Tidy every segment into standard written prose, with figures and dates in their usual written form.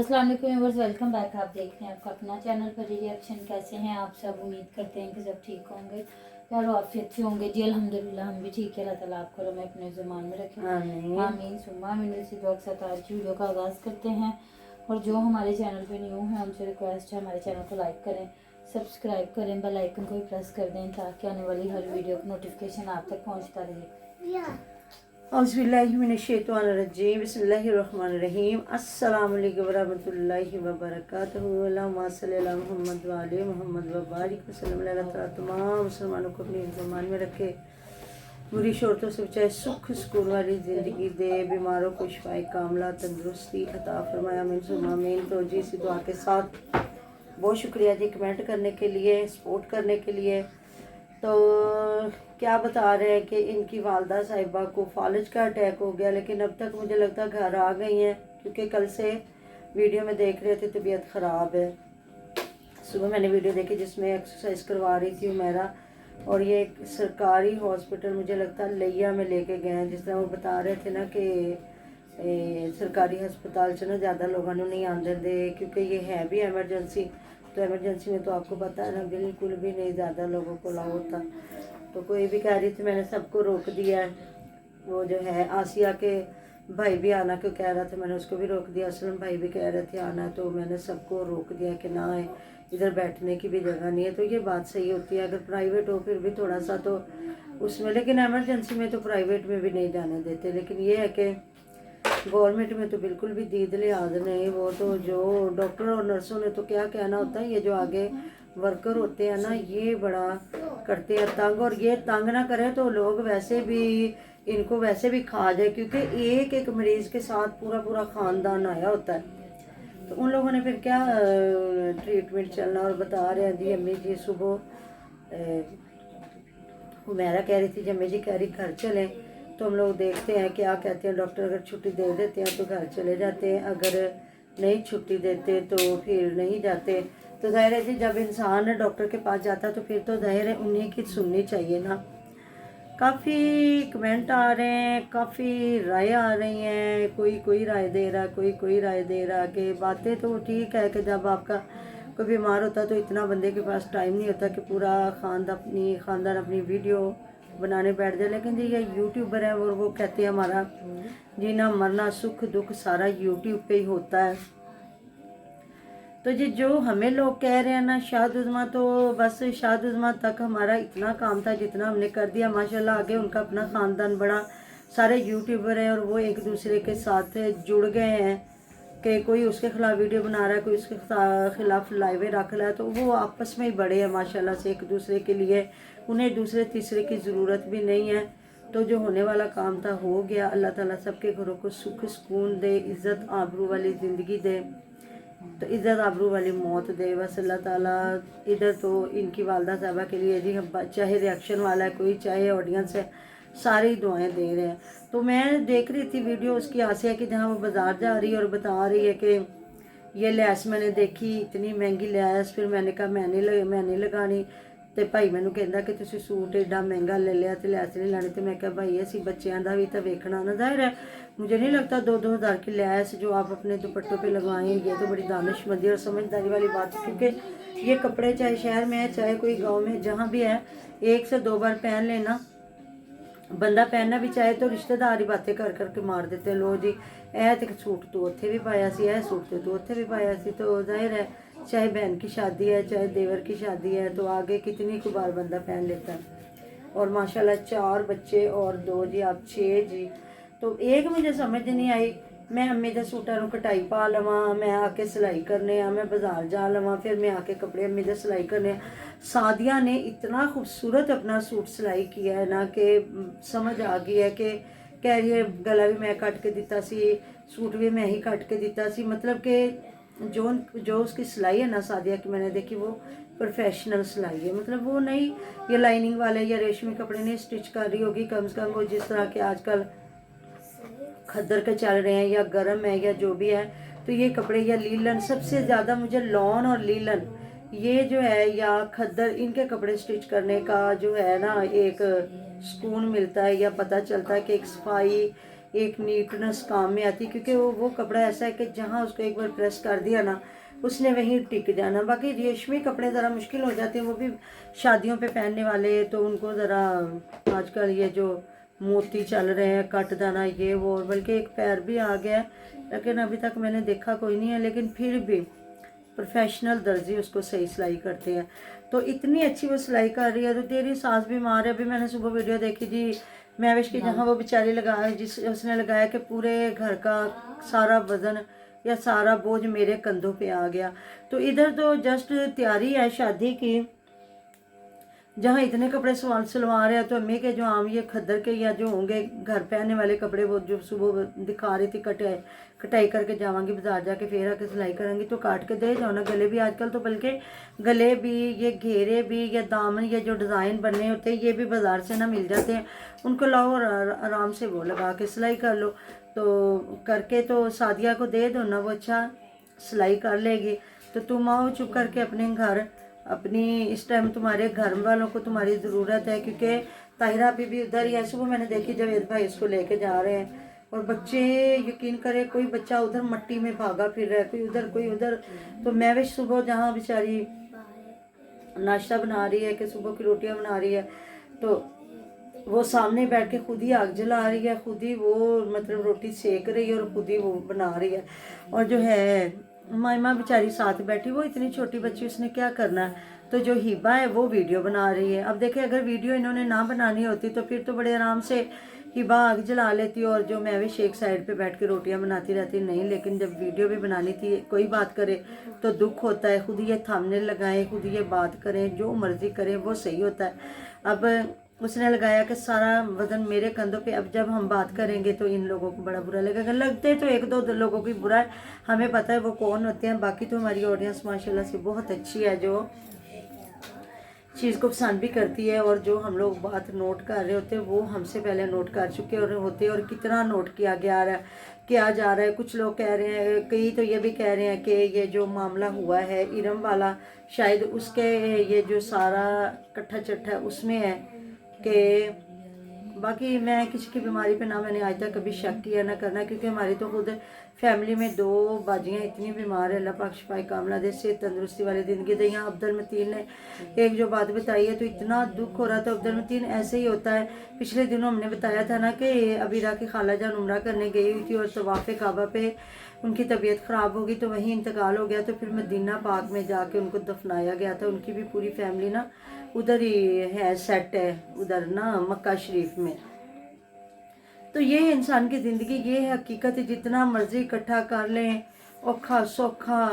अस्सलाम वालेकुम viewers, welcome back. आप देख रहे हैं आपका अपना चैनल पर रिएक्शन। कैसे हैं आप सब? उम्मीद करते हैं कि सब ठीक होंगे और आफियत से होंगे जी। अल्हम्दुलिल्लाह हम भी ठीक है। अल्लाह ताला आपको हमें अपने ज़ुबान में रखें, आमीन सुम्मा आमीन। इसी दुआ के साथ आज की वीडियो का आगाज़ करते हैं। और जो हमारे चैनल पर न्यू हैं उनसे रिक्वेस्ट है हमारे चैनल को लाइक करें, सब्सक्राइब करें, बेल आइकन को भी प्रेस कर दें ताकि आने वाली हर वीडियो का नोटिफिकेशन आप तक पहुँचता रहे। औज़ुबिल्लाहिमिनश्शैतानिर्रजीम बिस्मिल्लाहिर्रहमानिर्रहीम अस्सलामु अलैकुम वरहमतुल्लाहि वबरकातुहू। अल्लाहुम्मा सल्लि अला मुहम्मद व आले मुहम्मद व बारिक वसल्लम। अल्लाह ताला तमाम मुसलमानों को अपनी ज़ुबान में रखे, बुरी शोरतों से बचाए, सुख सुकून वाली ज़िंदगी दे, बीमारों को शिफाए कामला तंदुरुस्ती अता फरमाए, आमीन सुम्मा आमीन। तो जी इसी दुआ के साथ बहुत शुक्रिया जी कमेंट करने के लिए, सपोर्ट करने के लिए। तो क्या बता रहे हैं कि इनकी वालदा साहिबा को फालज का अटैक हो गया, लेकिन अब तक मुझे लगता है घर आ गई हैं, क्योंकि कल से वीडियो में देख रहे थे तबीयत ख़राब है। सुबह मैंने वीडियो देखी जिसमें एक्सरसाइज करवा रही थी उमेरा, और ये एक सरकारी हॉस्पिटल मुझे लगता है लिया में लेके गए हैं। जिस तरह वो बता रहे थे ना कि सरकारी हस्पताल से ना ज़्यादा लोगों ने नहीं आने दे, क्योंकि ये है भी एमरजेंसी। तो एमरजेंसी में तो आपको पता है ना बिल्कुल भी नहीं ज़्यादा लोगों को अलाउ होता। तो कोई भी कह रही थी, मैंने सबको रोक दिया है। वो जो है आसिया के भाई भी आना क्यों कह रहा था, मैंने उसको भी रोक दिया। असलम भाई भी कह रहे थे आना, तो मैंने सबको रोक दिया कि ना आए, इधर बैठने की भी जगह नहीं है। तो ये बात सही होती है, अगर प्राइवेट हो फिर भी थोड़ा सा तो उसमें, लेकिन एमरजेंसी में तो प्राइवेट में भी नहीं जाने देते। लेकिन ये है कि गवर्नमेंट में तो बिल्कुल भी दीद लिहाज नहीं। वो तो जो डॉक्टर और नर्सों ने तो क्या कहना होता है, ये जो आगे वर्कर होते हैं ना ये बड़ा करते हैं तंग, और ये तंग ना करें तो लोग वैसे भी इनको वैसे भी खा जाए, क्योंकि एक एक मरीज के साथ पूरा पूरा ख़ानदान आया होता है। तो उन लोगों ने फिर क्या ट्रीटमेंट चलना। और बता रहे हैं जी अम्मी जी सुबह हुमैरा कह रही थी, जम्मी जी कह रही घर चलें, तो हम लोग देखते हैं क्या कहते हैं डॉक्टर। अगर छुट्टी दे देते हैं तो घर चले जाते हैं, अगर नहीं छुट्टी देते तो फिर नहीं जाते। तो जाहिर है जी जब इंसान डॉक्टर के पास जाता है तो फिर तो जाहिर है उन्हीं की सुननी चाहिए ना। काफ़ी कमेंट आ रहे हैं, काफ़ी राय आ रही हैं, कोई राय दे रहा, कोई राय दे रहा। कि बातें तो ठीक है कि जब आपका कोई बीमार होता है तो इतना बंदे के पास टाइम नहीं होता कि पूरा ख़ानदान अपनी वीडियो बनाने बैठ जाए। लेकिन जी ये यूट्यूबर है और वो कहते हैं हमारा जीना मरना सुख दुख सारा यूट्यूब पे ही होता है। तो जी जो हमें लोग कह रहे हैं ना शाद उज़मा, तो बस शाद उज़मा तक हमारा इतना काम था जितना हमने कर दिया। माशाल्लाह आगे उनका अपना ख़ानदान बड़ा, सारे यूट्यूबर हैं और वो एक दूसरे के साथ जुड़ गए हैं कि कोई उसके खिलाफ वीडियो बना रहा है, कोई उसके खिलाफ लाइवें रख रहा है। तो वो आपस में ही बड़े हैं माशाल्लाह से एक दूसरे के लिए, उन्हें दूसरे तीसरे की ज़रूरत भी नहीं है। तो जो होने वाला काम था हो गया। अल्लाह ताला सबके घरों को सुख सुकून दे, इज़्ज़त आबरू वाली ज़िंदगी दे, तो इज़्ज़त आबरू वाली मौत दे बस अल्लाह ताला। इधर तो इनकी वालदा साहबा के लिए जी हम चाहे रिएक्शन वाला है कोई, चाहे ऑडियंस है, सारी दुआएं दे रहे हैं। तो मैं देख रही थी वीडियो उसकी आसिया की, जहाँ वो बाज़ार जा रही है और बता रही है कि ये लैस मैंने देखी, इतनी महंगी लैस। फिर मैंने कहा मैं नहीं लगानी। तो भाई मैनू कहता कि तुसी सूट एडा महंगा ले लिया तो लैस नहीं लानी। तो मैं कहा भाई असी बच्चों का भी तो वेखना ना। जाहिर है मुझे नहीं लगता 2-2 हज़ार की लैस जो आप अपने दुपट्टों पे लगवाएं, ये तो बड़ी दानिशमंदी और समझदारी वाली बात है। क्योंकि ये कपड़े चाहे शहर में है चाहे कोई गाँव में, जहाँ भी है 1 से 2 बार पहन लेना। बंदा पहनना भी चाहे तो रिश्तेदार ही बातें कर करके मार देते हैं, लो जी ए तो सूट तो उत्थे भी पाया सी, ए सूट तो उत्थे भी पाया सी। तो जाहिर है चाहे बहन की शादी है चाहे देवर की शादी है तो आगे कितनी को बार बंदा पहन लेता है। और माशाल्लाह 4 बच्चे और 2 जी आप 6 जी। तो एक मुझे समझ नहीं आई, मैं अम्मी के सूटा कटाई पा लवां, मैं आके सिलाई करने, मैं बाजार जा लवां, फिर मैं आके कपड़े अम्मी के सिलाई करने। सादिया ने इतना खूबसूरत अपना सूट सिलाई किया है ना कि समझ आ गई है कि कह रही है गला भी मैं कट के दिता सी, सूट भी मैं ही कट के दिता सी। मतलब कि जो उसकी सिलाई है ना सादिया की मैंने देखी वो प्रोफेशनल सिलाई है। मतलब वो नहीं ये लाइनिंग वाले या रेशमी कपड़े नहीं स्टिच कर रही होगी, कम से कम वो जिस तरह के आजकल खद्दर के चल रहे हैं या गरम है या जो भी है। तो ये कपड़े या लीलन, सबसे ज़्यादा मुझे लॉन और लीलन ये जो है या खद्दर, इनके कपड़े स्टिच करने का जो है ना एक सुकून मिलता है या पता चलता है कि एक सफाई एक नीटनेस काम में आती, क्योंकि वो कपड़ा ऐसा है कि जहाँ उसको एक बार प्रेस कर दिया ना उसने वहीं टिक जाना। बाकी रेशमी कपड़े ज़रा मुश्किल हो जाते हैं, वो भी शादियों पे पहनने वाले, तो उनको ज़रा आजकल ये जो मोती चल रहे हैं, कट दाना, ये वो, बल्कि एक पैर भी आ गया है, लेकिन अभी तक मैंने देखा कोई नहीं है, लेकिन फिर भी प्रोफेशनल दर्जी उसको सही सिलाई करते हैं। तो इतनी अच्छी वो सिलाई कर रही है। तो तेरी सास बीमार है, अभी मैंने सुबह वीडियो देखी थी महविश की, जहाँ वो बेचारी लगाया, जिस उसने लगाया कि पूरे घर का सारा वजन या सारा बोझ मेरे कंधों पे आ गया। तो इधर तो जस्ट तैयारी है शादी की, जहाँ इतने कपड़े सिलवा रहे हैं, तो अम्मी के जो आम ये खद्दर के या जो होंगे घर पहनने वाले कपड़े, वो जो सुबह दिखा रही थी कटाई करके जावांगी बाजार जाके, फिर आके सिलाई करेंगी, तो काट के दे जाओ ना। गले भी आजकल तो बल्कि गले भी, ये घेरे भी, या दामन, ये जो डिज़ाइन बनने होते हैं, ये भी बाज़ार से ना मिल जाते हैं, उनको लाओ और आराम से वो लगा के सिलाई कर लो। तो करके तो सादिया को दे दो ना, वो अच्छा सिलाई कर लेगी। तो तुम आओ चुप करके अपने घर, अपनी इस टाइम तुम्हारे घर वालों को तुम्हारी ज़रूरत है, क्योंकि ताहिरा भी उधर ही है। सुबह मैंने देखी जवेद भाई इसको लेके जा रहे हैं, और बच्चे यकीन करे कोई बच्चा उधर मट्टी में भागा फिर रहा है, कोई उधर। तो महविश सुबह जहाँ बेचारी नाश्ता बना रही है कि सुबह की रोटियां बना रही है, तो वो सामने बैठ के खुद ही आग जला रही है, खुद ही वो मतलब रोटी सेक रही है और खुद ही वो बना रही है। और जो है मायमा बेचारी साथ बैठी, वो इतनी छोटी बच्ची, उसने क्या करना है। तो जो हिबा है वो वीडियो बना रही है। अब देखें, अगर वीडियो इन्होंने ना बनानी होती तो फिर तो बड़े आराम से हिबा आग जला लेती और जो महविश एक साइड पे बैठ के रोटियां बनाती रहती। नहीं, लेकिन जब वीडियो भी बनानी थी, कोई बात करे तो दुख होता है। खुद ये थंबनेल लगाएं, खुद ये बात करें, जो मर्जी करें वो सही होता है। अब उसने लगाया कि सारा वजन मेरे कंधों पे, अब जब हम बात करेंगे तो इन लोगों को बड़ा बुरा लगेगा। लगते तो एक दो लोगों की बुरा है, हमें पता है वो कौन होते हैं। बाकी तो हमारी ऑडियंस माशाल्लाह से बहुत अच्छी है, जो चीज़ को पसंद भी करती है, और जो हम लोग बात नोट कर रहे होते हैं वो हमसे पहले नोट कर चुके होते हैं, और कितना नोट किया जा रहा है। कुछ लोग कह रहे हैं, कई तो ये भी कह रहे हैं कि ये जो मामला हुआ है इरम वाला, शायद उसके ये जो सारा कट्ठा चट्ठा उसमें है। कि बाकी मैं किसी की बीमारी पे ना मैंने आज तक कभी शक किया ना करना, क्योंकि हमारी तो खुद फैमिली में 2 बाजियाँ इतनी बीमार है, अल्लाह पाक शिफाए कामला दे, से तंदुरुस्ती वाली ज़िंदगी दे। यहाँ अब्दुल मतीन ने एक जो बात बताई है तो इतना दुख हो रहा था। अब्दुल मतीन ऐसे ही होता है, पिछले दिनों हमने बताया था ना कि अबीरा की खाला जान उम्रा करने गई हुई थी और तवाफ़े काबा पे उनकी तबीयत ख़राब हो गई, तो वहीं इंतकाल हो गया। तो फिर मदीना पाक में जाके उनको दफनाया गया था। उनकी भी पूरी फैमिली ना उधर ही है, सेट है उधर ना मक्का शरीफ में। तो ये है इंसान की ज़िंदगी, ये है हकीकत। जितना मर्जी इकट्ठा कर लें, औखा सौखा,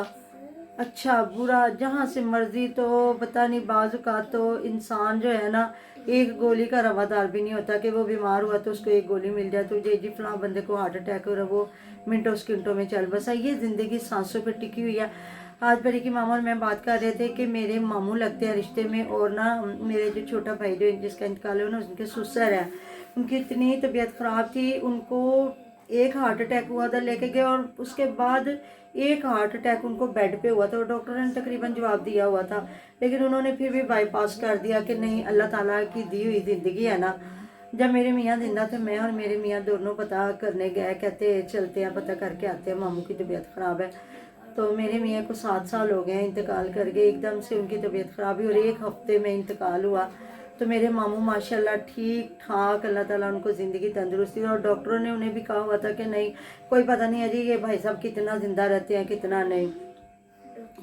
अच्छा बुरा, जहाँ से मर्जी, तो पता नहीं बाज़ का तो इंसान जो है ना एक गोली का रवादार भी नहीं होता कि वो बीमार हुआ तो उसको एक गोली मिल जाए तो जी फलां बंदे को हार्ट अटैक हो रहा, वो मिनटों सेकंडों में चल बसा। ये ज़िंदगी सांसों पे टिकी हुई है। आज बड़ी की मामा और मैं बात कर रहे थे कि मेरे मामू लगते हैं रिश्ते में, और ना मेरे जो छोटा भाई जो जिसका इंतकाल है ना, उनके सुसर है, उनकी इतनी तबीयत ख़राब थी, उनको एक हार्ट अटैक हुआ था, लेके गए, और उसके बाद एक हार्ट अटैक उनको बेड पे हुआ था। और डॉक्टर ने तकरीबन जवाब दिया हुआ था, लेकिन उन्होंने फिर भी बाईपास कर दिया कि नहीं, अल्लाह ताला की दी हुई ज़िंदगी है ना। जब मेरे मियाँ जिंदा थे, मैं और मेरे मियाँ दोनों पता करने गए, कहते चलते हैं पता करके आते हैं, मामू की तबीयत ख़राब है। तो मेरे मियाँ को 7 साल हो गए इंतकाल कर गए, एकदम से उनकी तबीयत ख़राब हुई और 1 हफ्ते में इंतकाल हुआ। तो मेरे मामू माशाल्लाह ठीक ठाक, अल्लाह ताला उनको ज़िंदगी तंदुरुस्ती, और डॉक्टरों ने उन्हें भी कहा हुआ था कि नहीं कोई पता नहीं है जी ये भाई साहब कितना ज़िंदा रहते हैं कितना नहीं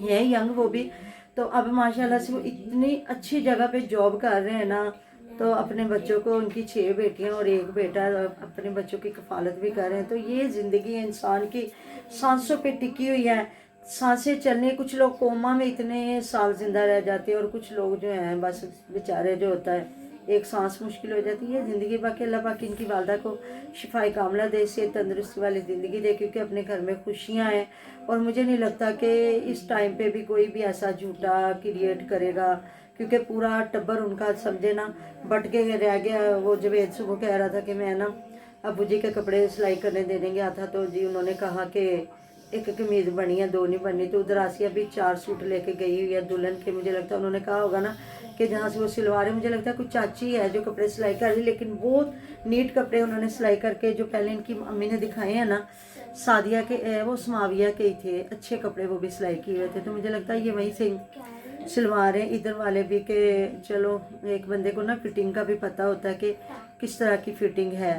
है, यंग वो भी। तो अब माशाल्लाह से वो इतनी अच्छी जगह पे जॉब कर रहे हैं ना, तो अपने बच्चों को, उनकी 6 बेटियां और 1 बेटा, अपने बच्चों की कफालत भी कर रहे हैं। तो ये ज़िंदगी है इंसान की, सांसों पे टिकी हुई है, सांसें चलने। कुछ लोग कोमा में इतने साल जिंदा रह जाते हैं, और कुछ लोग जो हैं बस बेचारे जो होता है एक सांस मुश्किल हो जाती है ज़िंदगी। बाकी अल्लाह पाक इनकी वालदा को शिफाए कामला दे, से तंदुरुस्ती वाली ज़िंदगी दे, क्योंकि अपने घर में खुशियाँ हैं। और मुझे नहीं लगता कि इस टाइम पे भी कोई भी ऐसा झूठा क्रिएट करेगा, क्योंकि पूरा टब्बर उनका समझे ना बट के रह गया। वो जवेद सुबह कह रहा था कि मैं ना अबू जी के कपड़े सिलाई करने देने गया था, तो जी उन्होंने कहा कि एक कमीज बनी है, 2 नहीं बनी। तो उधर आसिया भी 4 सूट लेके गई हुई है दुल्हन के। मुझे लगता है उन्होंने कहा होगा ना कि जहाँ से वो सिलवा रहे, मुझे लगता है कुछ चाची है जो कपड़े सिलाई कर रही, लेकिन बहुत नीट कपड़े उन्होंने सिलाई करके, जो पहले इनकी अम्मी ने दिखाए हैं ना, सादिया के वो समाविया के ही थे, अच्छे कपड़े वो भी सिलाई किए हुए थे। तो मुझे लगता है ये वहीं से सिलवा रहे हैं। इधर वाले भी कि चलो एक बंदे को ना फिटिंग का भी पता होता है कि किस तरह की फिटिंग है,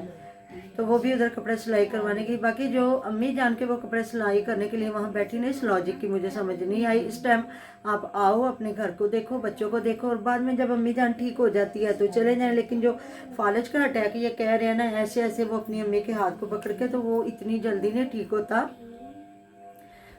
तो वो भी उधर कपड़े सिलाई करवाने की। बाकी जो अम्मी जान के वो कपड़े सिलाई करने के लिए वहाँ बैठी नहीं, इस लॉजिक की मुझे समझ नहीं आई। इस टाइम आप आओ, अपने घर को देखो, बच्चों को देखो, और बाद में जब अम्मी जान ठीक हो जाती है तो चले जाएं। लेकिन जो फालज का अटैक ये कह रहे हैं ना, ऐसे ऐसे वो अपनी अम्मी के हाथ को पकड़ के, तो वो इतनी जल्दी नहीं ठीक होता,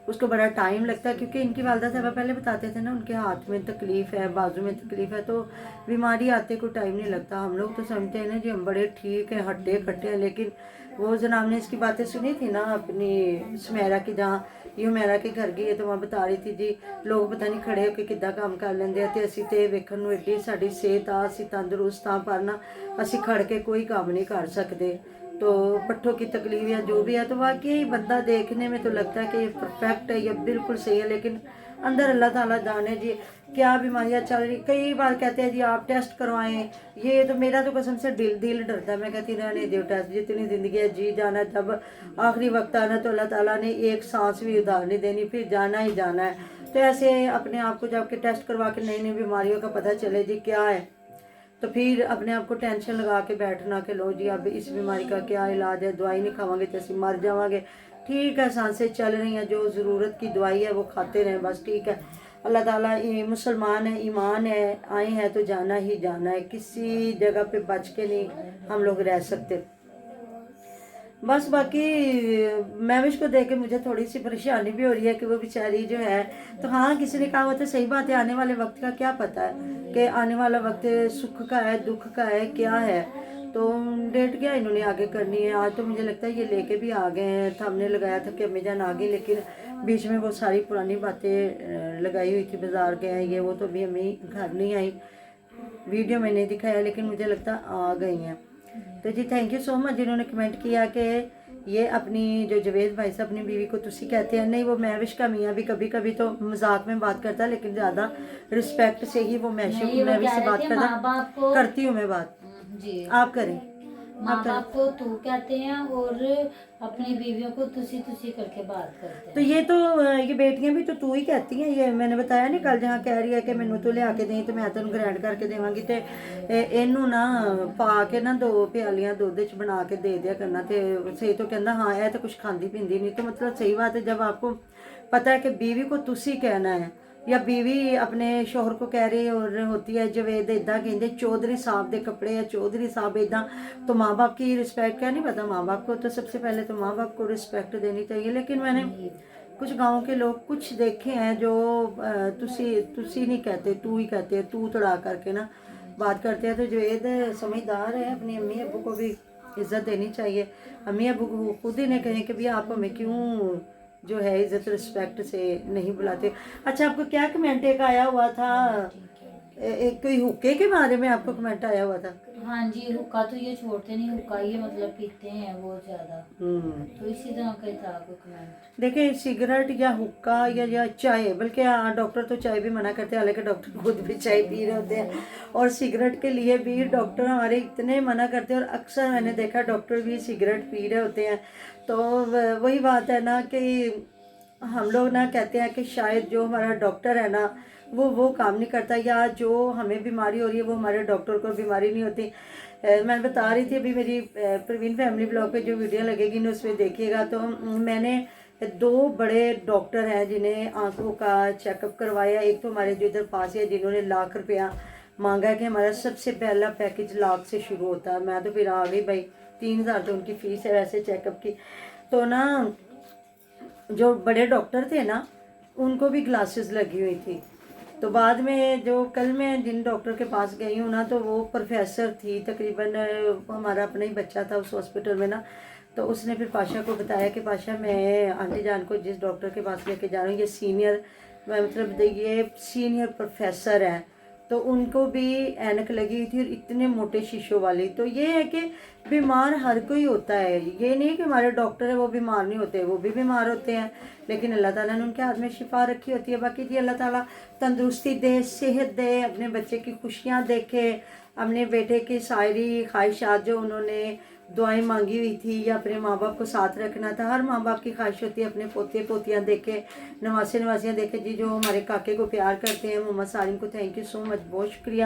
उसको बड़ा टाइम लगता है। क्योंकि इनकी वालदा साहबा पहले बताते थे ना, उनके हाथ में तकलीफ़ है, बाजू में तकलीफ़ है, तो बीमारी आते को टाइम नहीं लगता। हम लोग तो समझते हैं ना जी हम बड़े ठीक हैं, हट्टे कट्टे हैं, लेकिन वो जनाब ने इसकी बातें सुनी थी ना अपनी सुमेरा की, जहाँ ये हुमेरा के घर गई है, तो वहाँ बता रही थी जी लोग पता नहीं खड़े होकर किद्दां काम कर लेंदे आ, ते असीं ते वेखण नूं एड्डी साडी सेहत आ, असीं तंदरुस्त हाँ, पर ना असीं खड़ के कोई काम नहीं कर सकते। तो पट्ठों की तकलीफ या जो भी है, तो वाकई बंदा देखने में तो लगता है कि ये परफेक्ट है, ये बिल्कुल सही है, लेकिन अंदर अल्लाह ताला जाने जी क्या बीमारियां चल रही। कई बार कहते हैं जी आप टेस्ट करवाएं, ये तो मेरा तो कसम से दिल डरता है। मैं कहती रहने दो टेस्ट, जितनी ज़िंदगी है जी जाना, जब आखिरी वक्त आना तो अल्लाह ताला ने एक सांस भी उधार नहीं देनी, फिर जाना ही जाना है। तो ऐसे अपने आप को जब के टेस्ट करवा के नई नई बीमारियों का पता चले जी क्या है, तो फिर अपने आप को टेंशन लगा के बैठना कि लो जी अब इस बीमारी का क्या इलाज है, दवाई नहीं खावांगे तो असीं मर जावांगे। ठीक है, सांसें चल रही हैं, जो ज़रूरत की दवाई है वो खाते रहें बस, ठीक है। अल्लाह ताला मुसलमान है, ईमान है, आए हैं तो जाना ही जाना है, किसी जगह पे बच के नहीं हम लोग रह सकते बस। बाकी महविश को देख के मुझे थोड़ी सी परेशानी भी हो रही है कि वो बेचारी जो है, तो हाँ किसी ने कहा हुआ था, सही बात है, आने वाले वक्त का क्या पता है कि आने वाला वक्त सुख का है, दुख का है, क्या है। तो डेट क्या इन्होंने आगे करनी है। आज तो मुझे लगता है ये लेके भी आ गए हैं, था हमने लगाया था कि अम्मी जान आ गई, लेकिन बीच में वो सारी पुरानी बातें लगाई हुई थी, बाजार गए हैं ये वो, तो अभी अम्मी घर नहीं आई, वीडियो में नहीं दिखाया, लेकिन मुझे लगता आ गई हैं। तो जी थैंक यू सो मच जिन्होंने कमेंट किया कि ये अपनी जो जवेद भाई साहब अपनी बीवी को तुसी कहते हैं। नहीं, वो महविश का मियाँ भी कभी कभी तो मजाक में बात करता है, लेकिन ज़्यादा रिस्पेक्ट से ही वो महविश से बात करता। करती हूँ मैं बात जी, आप करें। माँ बाप को तू कहते हैं और अपनी बीवियों को तुसी तुसी करके बात करते हैं। तो ये बेटियां भी तो तू ही कहती हैं। ये मैंने बताया नहीं कल, जहाँ कह रही है कि मैनू तो लिया के दें तो मैं तेन ग्रैंड करके देवांगी, तो इनू ना पा के ना 2 प्यालियां दुध च बना के दे दिया करना। तो सही तो कहना हाँ यह तो कुछ खाती पींदी नहीं। तो मतलब सही बात है, जब आपको पता है कि बीवी को तुसी कहना है, या बीवी अपने शोहर को कह रही और होती है जवेद इदा कहते चौधरी साहब के कपड़े या चौधरी साहब इदा, तो माँ बाप की रिस्पेक्ट क्या नहीं पता। माँ बाप को तो सबसे पहले तो माँ बाप को रिस्पेक्ट देनी चाहिए। लेकिन मैंने कुछ गाँव के लोग कुछ देखे हैं जो तुसी नहीं कहते, तू ही कहते हैं, तू तड़ा करके ना बात करते हैं। तो जवेद समझदार है, अपनी अम्मी अबू को भी इज्जत देनी चाहिए। अम्मी अबू को खुद ही ने कहें कि भैया आप हमें क्यों जो है इज्जत रिस्पेक्ट से नहीं बुलाते। अच्छा, आपको क्या कमेंट एक आया हुआ था, एक कोई हुक्के के बारे में आपको कमेंट आया हुआ था। हाँ जी, हुक्का तो ये छोड़ते नहीं, हुक्का ये मतलब पीते हैं बहुत ज्यादा, तो इसी तरह का था कोई कमेंट। देखिए सिगरेट या हुक्का या चाय, बल्कि डॉक्टर तो चाय भी मना करते हैं, हालांकि डॉक्टर खुद भी चाय पी रहे होते हैं, और सिगरेट के लिए भी डॉक्टर हमारे इतने मना करते हैं, और अक्सर मैंने देखा डॉक्टर भी सिगरेट पी रहे होते हैं। तो वही बात है ना कि हम लोग ना कहते हैं कि शायद जो हमारा डॉक्टर है ना वो काम नहीं करता, या जो हमें बीमारी हो रही है वो हमारे डॉक्टर को बीमारी नहीं होती। मैं बता रही थी अभी मेरी प्रवीण फैमिली ब्लॉग पे जो वीडियो लगेगी ना उसमें देखिएगा, तो मैंने 2 बड़े डॉक्टर हैं जिन्हें आंखों का चेकअप करवाया। एक तो हमारे जो इधर पास है जिन्होंने लाख रुपया मांगा कि हमारा सबसे पहला पैकेज लाख से शुरू होता है। मैं तो फिर आ गई भाई, 3000 तो उनकी फ़ीस है वैसे चेकअप की। तो ना जो बड़े डॉक्टर थे ना उनको भी ग्लासेस लगी हुई थी। तो बाद में जो कल मैं जिन डॉक्टर के पास गई हूँ ना, तो वो प्रोफेसर थी, तकरीबन हमारा अपना ही बच्चा था उस हॉस्पिटल में ना। तो उसने फिर पाशा को बताया कि पाशा मैं आंटी जान को जिस डॉक्टर के पास लेके जा रही हूँ ये सीनियर, मतलब ये सीनियर प्रोफेसर है, تو ان کو بھی اینک لگی ہوئی تھی اور اتنے موٹے شیشوں والی. تو یہ ہے کہ بیمار ہر کوئی ہوتا ہے, یہ نہیں کہ ہمارے ڈاکٹر ہیں وہ بیمار نہیں ہوتے, وہ بھی بیمار ہوتے ہیں, لیکن اللہ تعالیٰ نے ان کے ہاتھ میں شفا رکھی ہوتی ہے. باقی جی اللہ تعالیٰ تندرستی دے, صحت دے, اپنے بچے کی خوشیاں دیکھے, اپنے بیٹے کی ساری خواہشات جو انہوں نے دعائیں مانگی ہوئی تھی یا اپنے ماں باپ کو ساتھ رکھنا تھا, ہر ماں باپ کی خواہش ہوتی ہے اپنے پوتے پوتیاں دیکھے, نواسے نواسیاں دیکھے. جی جو ہمارے کاکے کو پیار کرتے ہیں محمد سالم کو تھینک یو سو مچ, بہت شکریہ.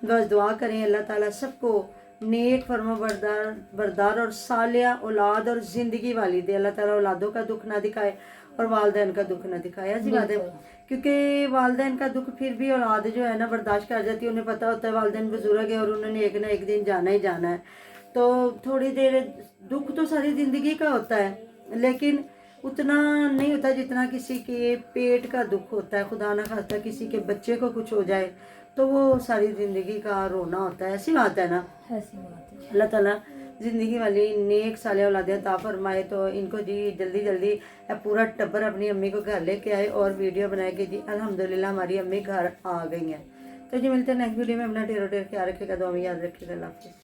بس دعا کریں اللہ تعالیٰ سب کو نیک فرما بردار اور صالح اولاد اور زندگی والی دے. اللہ تعالیٰ اولادوں کا دکھ نہ دکھائے اور والدین کا دکھ نہ دکھائے. ایسی بات ہے, کیونکہ والدین کا دکھ پھر بھی اولاد جو ہے نا برداشت کر جاتی ہے. انہیں پتہ ہوتا ہے والدین بزرگ ہے اور انہوں نے ایک نہ ایک دن جانا ہی جانا ہے, تو تھوڑی دیر دکھ تو ساری زندگی کا ہوتا ہے, لیکن اتنا نہیں ہوتا جتنا کسی کے پیٹ کا دکھ ہوتا ہے. خدا نہ خواستہ کسی کے بچے کو کچھ ہو جائے تو وہ ساری زندگی کا رونا ہوتا ہے. ایسی بات ہے نا, ایسی بات ہے. اللہ تعالیٰ زندگی والی نیک صالح اولادیں عطا فرمائے. تو ان کو جی جلدی جلدی پورا ٹبر اپنی امی کو گھر لے کے آئے اور ویڈیو بنائے کہ جی الحمدللہ ہماری امی گھر آ گئی ہیں. تو جی ملتے ہیں نیکسٹ ویڈیو میں. اپنا ڈھیروں ڈھیر خیال رکھے گا, دعا میں یاد رکھے گا. اللہ حافظ.